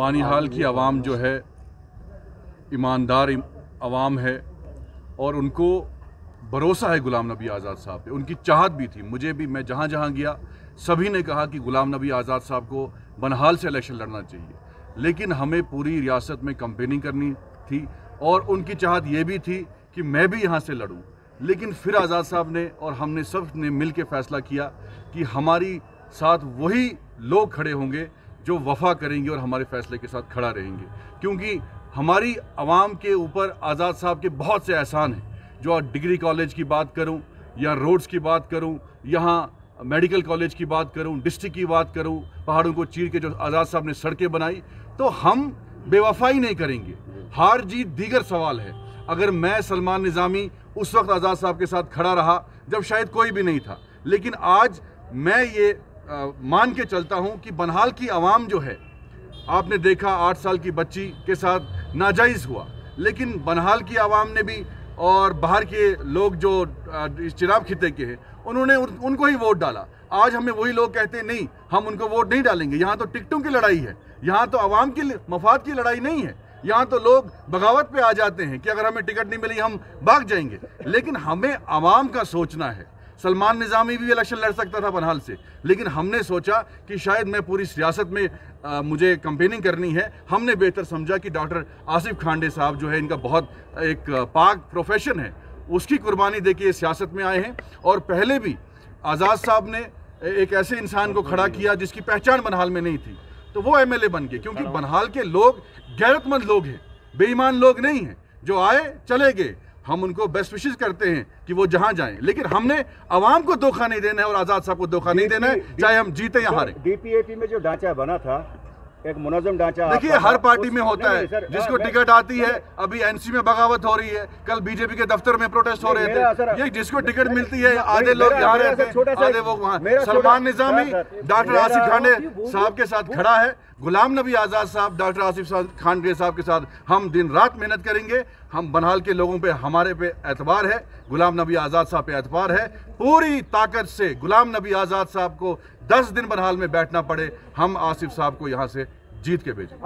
बानिहाल की आवाम जो है ईमानदार आवाम है और उनको भरोसा है गुलाम नबी आज़ाद साहब पे। उनकी चाहत भी थी, मुझे भी, मैं जहाँ जहाँ गया सभी ने कहा कि गुलाम नबी आज़ाद साहब को बनहाल से इलेक्शन लड़ना चाहिए, लेकिन हमें पूरी रियासत में कैंपेनिंग करनी थी और उनकी चाहत ये भी थी कि मैं भी यहाँ से लड़ूँ। लेकिन फिर आज़ाद साहब ने और हमने सब ने मिल के फैसला किया कि हमारी साथ वही लोग खड़े होंगे जो वफा करेंगे और हमारे फैसले के साथ खड़ा रहेंगे, क्योंकि हमारी आवाम के ऊपर आज़ाद साहब के बहुत से एहसान हैं। जो डिग्री कॉलेज की बात करूं या रोड्स की बात करूं, यहाँ मेडिकल कॉलेज की बात करूं, डिस्ट्रिक्ट की बात करूं, पहाड़ों को चीर के जो आज़ाद साहब ने सड़कें बनाई, तो हम बेवफाई नहीं करेंगे। हार जीत दीगर सवाल है। अगर मैं सलमान निज़ामी उस वक्त आज़ाद साहब के साथ खड़ा रहा जब शायद कोई भी नहीं था, लेकिन आज मैं ये मान के चलता हूं कि बनहाल की आवाम जो है, आपने देखा 8 साल की बच्ची के साथ नाजायज़ हुआ, लेकिन बनहाल की आवाम ने भी और बाहर के लोग जो चिराग खिते के हैं उन्होंने उनको ही वोट डाला। आज हमें वही लोग कहते हैं नहीं, हम उनको वोट नहीं डालेंगे। यहाँ तो टिकटों की लड़ाई है, यहाँ तो आवाम की मफाद की लड़ाई नहीं है। यहाँ तो लोग बगावत पे आ जाते हैं कि अगर हमें टिकट नहीं मिली हम भाग जाएंगे, लेकिन हमें आवाम का सोचना है। सलमान निज़ामी भी इलेक्शन लड़ सकता था बनहाल से, लेकिन हमने सोचा कि शायद मैं पूरी सियासत में मुझे कैंपेनिंग करनी है। हमने बेहतर समझा कि डॉक्टर आसिफ खांडे साहब जो है, इनका बहुत एक पाक प्रोफेशन है, उसकी कुर्बानी देके ये सियासत में आए हैं। और पहले भी आज़ाद साहब ने एक ऐसे इंसान को खड़ा किया जिसकी पहचान बनहाल में नहीं थी, तो वो MLA बन गए, क्योंकि बनहाल के लोग गैरतमंद लोग हैं, बेईमान लोग नहीं हैं, जो आए चले गए। हम उनको बेस्ट विशेस करते हैं कि वो जहां जाएं, लेकिन हमने आवाम को धोखा नहीं देना है और आज़ाद साहब को धोखा नहीं देना है, चाहे हम जीते या हारे। DPAP में जो ढांचा बना था, एक मुनज़्ज़म ढांचा, देखिए हर पार्टी में होता है, जिसको टिकट आती है। अभी NC में बगावत हो रही है, कल BJP के दफ्तर में प्रोटेस्ट हो रहे थे। ये जिसको टिकट मिलती है, आधे लोग यहाँ रहते हैं, आधे वो वहाँ। सलमान निज़ामी डॉक्टर आसिफ खांडे साहब के साथ खड़ा है, गुलाम नबी आज़ाद साहब डॉक्टर आसिफ खांडे साहब के साथ हम दिन रात मेहनत करेंगे। हम बनहाल के लोगों पे, हमारे पे एतबार है, गुलाम नबी आज़ाद साहब पे एतबार है। पूरी ताकत से गुलाम नबी आज़ाद साहब को 10 दिन बनहाल में बैठना पड़े, हम आसिफ साहब को यहाँ से जीत के भेजें।